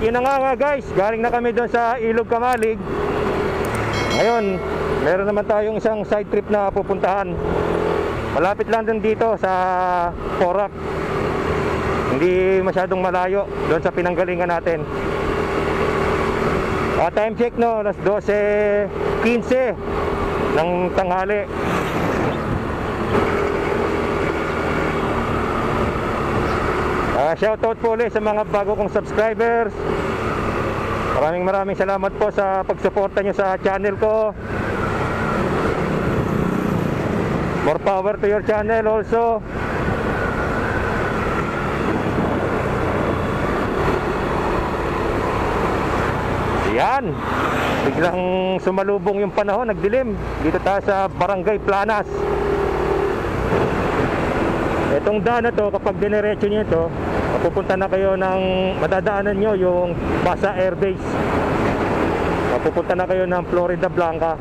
yun na nga guys, galing na kami doon sa Ilog Kamalig. Ngayon, meron naman tayong isang side trip na pupuntahan. Malapit lang din dito sa Porac. Hindi masyadong malayo doon sa pinanggalingan natin. Time check no, alas 12:15 ng tanghali. Shoutout po ulit sa mga bago kong subscribers. Maraming salamat po sa pagsuporta nyo sa channel ko. More power to your channel also. Yan, biglang sumalubong yung panahon, nagdilim. Dito tayo sa Barangay Planas. Itong daan na to, kapag dinerecho nyo ito, mapupunta na kayo ng, madadaanan nyo yung Basa Air Base. Mapupunta na kayo ng Florida Blanca.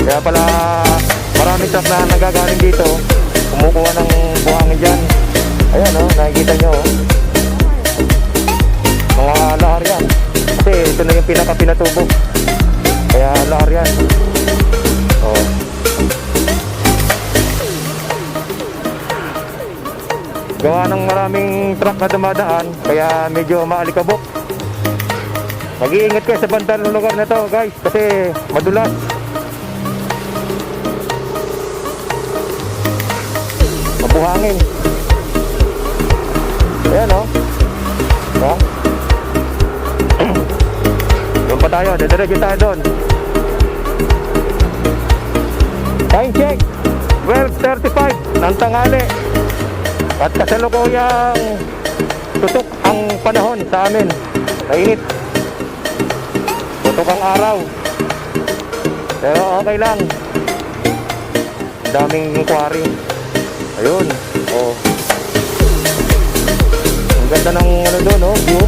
Kaya pala maraming truck na nagagaling dito, kumukuha ng buhangin dyan. Ayan o, nakikita nyo mga lahar yan. Kasi ito na yung pinaka-pinatubo, kaya lahar yan. Gawa ng maraming truck na dumadaan, kaya medyo maalikabok. Mag-iingat kayo sa bandang lugar na to guys, kasi madulas. buhangin. Ayan o. Oh. Doon pa tayo, didiretso tayo doon. Time check 12:35 ng tanghali. At kasalukuyang tutok ang panahon sa amin. Mainit. Tutok ang araw. Pero okay lang. Daming quarry. Ayun. Oh. Ang ganda ng ano doon, oh, view.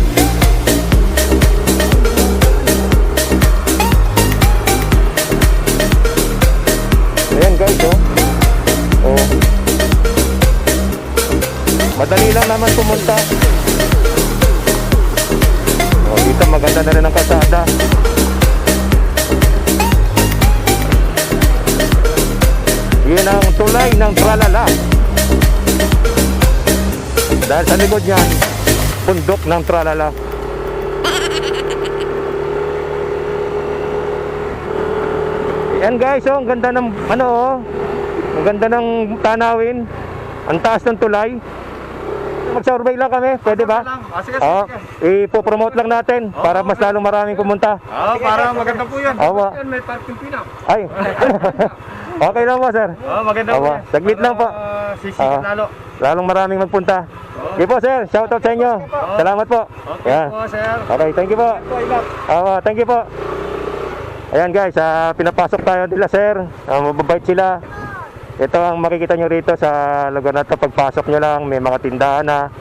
Ayan guys, oh. Oh. Madali lang naman pumunta. Oh, dito maganda na rin ang kalsada. Yan ang tulay ng Tralala. Dahil sa likod niyan, bundok ng Tralala. Yan guys, oh, ang ganda ng ano, oh. Ang ganda ng tanawin. Ang taas ng tulay. Mag-survey lang kami, pwede ba? Sige, Oo, ipopromote lang natin para mas lalong maraming pumunta. Oo, para maganda po yan. Awa. May parking fee na. Ay. Okay lang po, sir. Oo, maganda po Awa. yan. Saglit lang po. Sisikip lalo. Lalong maraming magpunta. Okay po, sir. Shoutout sa inyo. Salamat po. Okay Yan. po, sir. Okay, thank you po. Awa, thank you po. Ayan guys, pinapasok tayo nila, sir. Mababait sila. Ito ang makikita nyo rito sa lugar na ito. Pagpasok nyo lang, may mga tindahan na.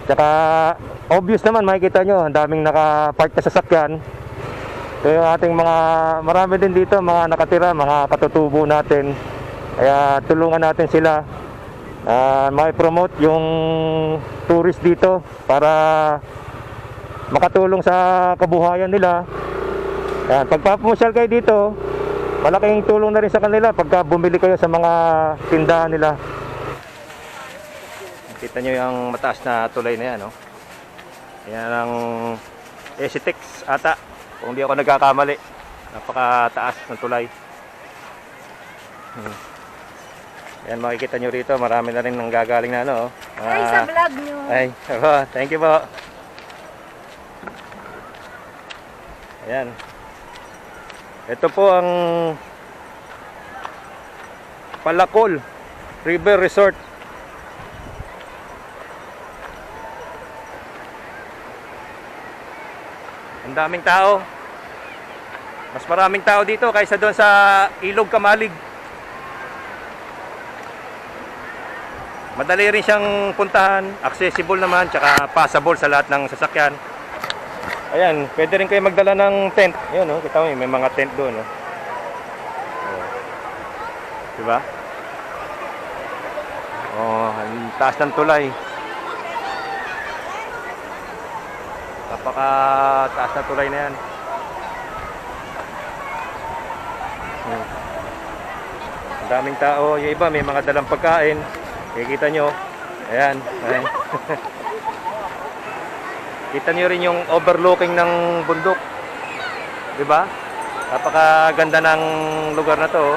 Tsaka, obvious naman, makikita nyo, ang daming nakapark na sasakyan. Ito yung ating mga, marami din dito, mga nakatira, mga katutubo natin. Kaya tulungan natin sila. Mai-promote yung tourist dito para makatulong sa kabuhayan nila. Ayan, pagpapamusyal kayo dito, malaking tulong na rin sa kanila pagka bumili kayo sa mga tindahan nila. Kita nyo yung mataas na tulay na yan, no? Yan ang Esitex ata, kung di ako nagkakamali. Napakataas ng tulay. Yan, makikita nyo rito, marami na rin nang gagaling na ano. Ay, sa vlog nyo. Ay, thank you po. Ayan. Ito po ang Palakol River Resort. Ang daming tao. Mas maraming tao dito kaysa doon sa Ilog Kamalig. Madali rin siyang puntahan, accessible naman, tsaka passable sa lahat ng sasakyan. Ayan, pwede rin kayo magdala ng tent. Ayan, oh, kita mo, may mga tent doon. Oh. Oh. Diba? Oh, ang taas ng tulay. Napaka taas ng tulay na yan. Ang daming tao. Yung iba, may mga dalang pagkain. Kikita nyo. Ayan. Ayan. Kita niyo rin yung overlooking ng bundok. 'Di ba? Napakaganda ng lugar na 'to.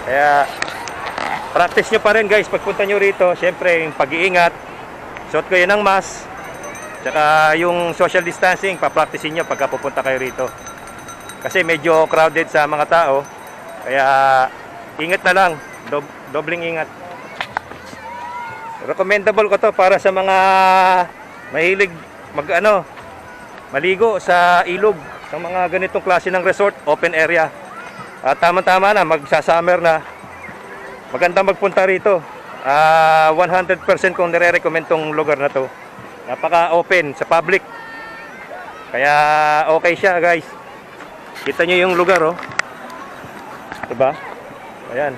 Kaya practice nyo pa rin guys pagpunta nyo rito. Siyempre yung pag-iingat. Suot kayo ng mask. Tsaka yung social distancing, pa-practicein nyo pagka pupunta kayo rito. Kasi medyo crowded sa mga tao. Kaya ingat na lang. Dobling ingat. Recommendable ko to para sa mga mahilig maligo sa ilog, sa mga ganitong klase ng resort, open area. At tama-tama na, magsa-summer na. Maganda magpunta rito. 100% kung nire-recommend tong lugar na to. Napaka-open sa public. Kaya okay siya, guys. Kita nyo yung lugar, oh. Diba? Ayan.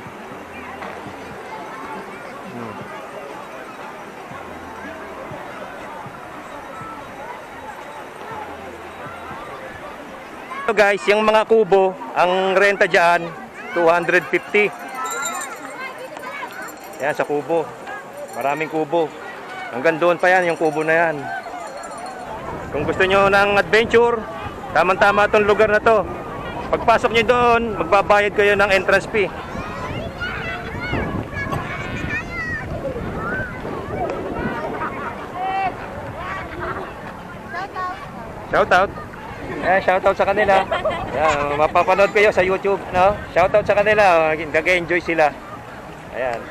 So guys, yung mga kubo, ang renta dyan, 250. Ayan, sa kubo. Maraming kubo. Hanggang doon pa yan, yung kubo na yan. Kung gusto nyo ng adventure, tamang-tama itong lugar na to. Pagpasok nyo doon, magbabayad kayo ng entrance fee. Shoutout. Ayan, shoutout sa kanila. Ayan, mapapanood kayo sa YouTube, no? Shoutout sa kanila, nag-enjoy sila. Ayan.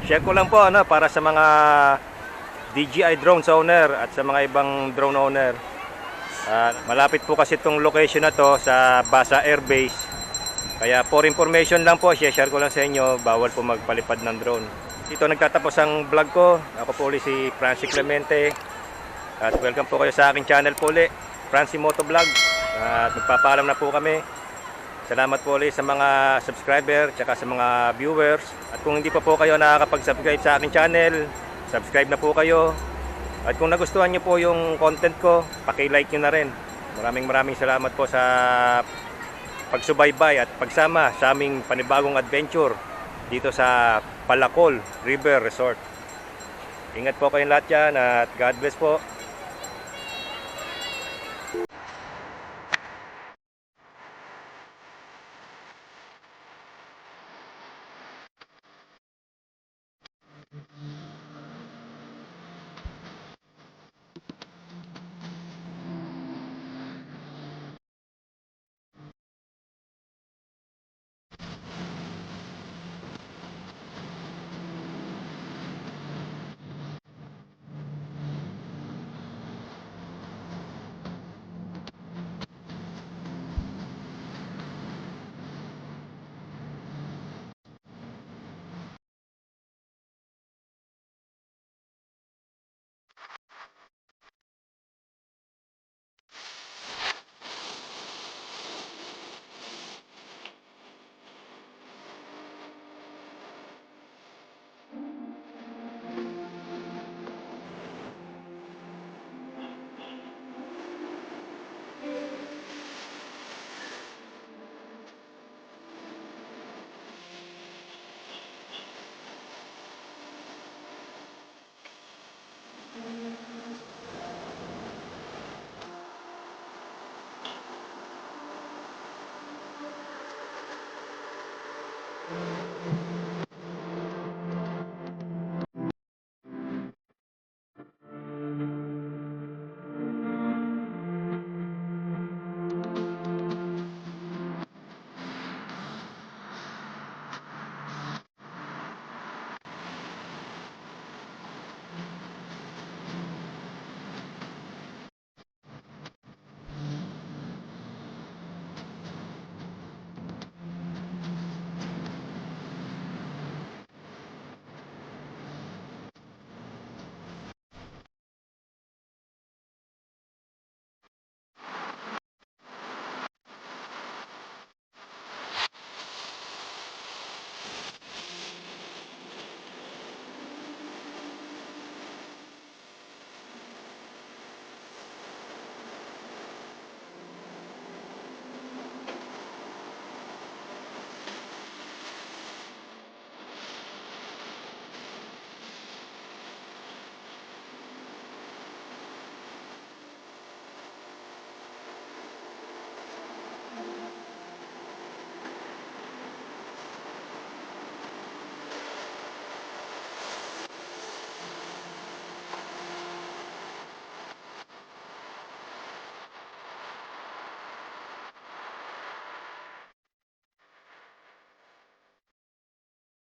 Share ko lang po ano para sa mga DJI drones owner at sa mga ibang drone owner. Malapit po kasi itong location na to sa Basa Air Base. Kaya for information lang po, share ko lang sa inyo, bawal po magpalipad ng drone. Dito nagtatapos ang vlog ko. Ako po ulit si Francis Clemente. At welcome po kayo sa aking channel po ulit, Francis Moto Vlog. At magpapaalam na po kami. Salamat po ulit sa mga subscriber at sa mga viewers. At kung hindi pa po kayo nakakapag-subscribe sa aking channel, subscribe na po kayo. At kung nagustuhan nyo po yung content ko, paki-like nyo na rin. Maraming salamat po sa pagsubaybay at pagsama sa aming panibagong adventure dito sa Palacol River Resort. Ingat po kayong lahat dyan at God bless po.